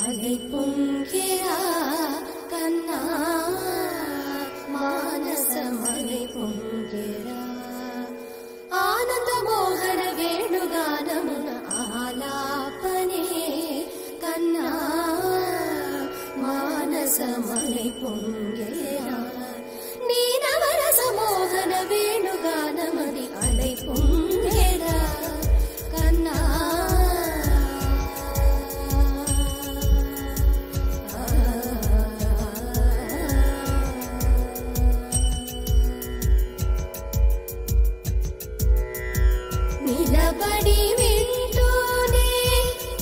అలై పొంగెరా కన్నా మానసమలై పొంగెరా ఆనంద మోహన వేణుగానమున ఆలాపనే కన్నా మానసమలై పొంగెరా నీ నవరస మోహన వేణుగానమది అలై పొంగెరా కన్నా నిలబడి వింటూనే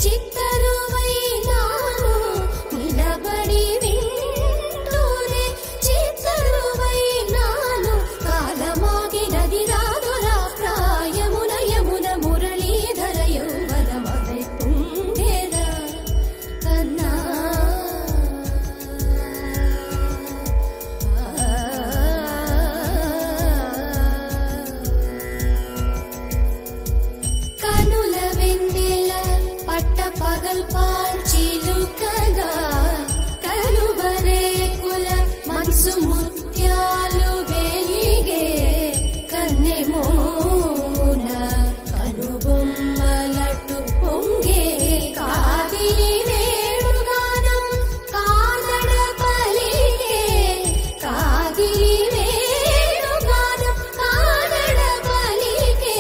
చిత్తరువైనాను నిలబడి వింటూనే చిత్తరువైనాను కాలమాగినది రాదురా ప్రాయమున యమున మురళీధర యౌవనమలై పొంగెరా కన్నా కనుల వెన్నెల పట్ట పగల్ పాల్చిలుకగా కలువరేకుల మనసు ముత్యాలు వెలిగే కన్నెమోన కనుబొమ్మలటు పొంగే కాదిలి వేణుగానం కాదడ పలికే కాదిలి వేణుగానం కాదడ పలికే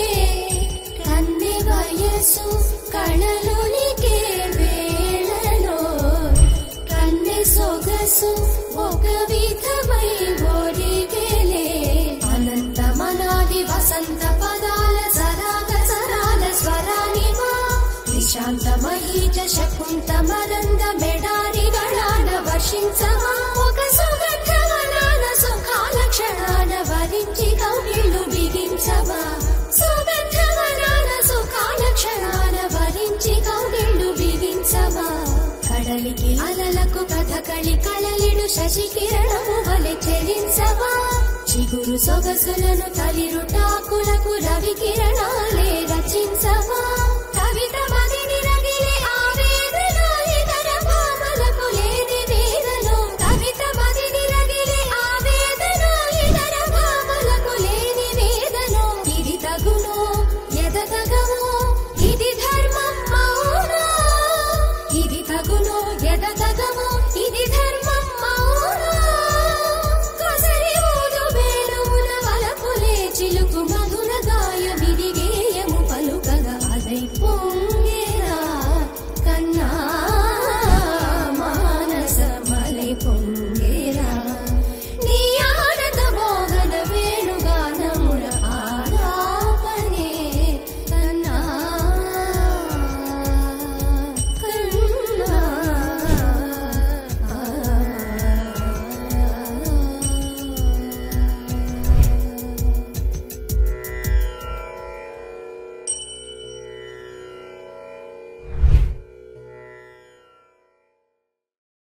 కన్నె వయసు కళలునికే వేళలో కన్నె సొగసు ఒక విధమై ఒడిగెలే అనంతమనాది వసంత పదాల సరాగ సరాల స్వరానిమా నిశాంత మహీజ శకుంత మరంద మెడారి గళాన వర్షించమా ఒక సుగంధవనాన సుఖాల క్షణాన వరించి కౌగిళ్ళు బిగించవా సుగంధవనాన సుఖాల క్షణాన వరించి కౌగిళ్ళు బిగించవా కడలికి అలలకు కథకళి కళలిడు శశి కిరణము వలె చెలించవా చిగురు సొగసులను తలిరుటాకులకు రవి కిరణాలు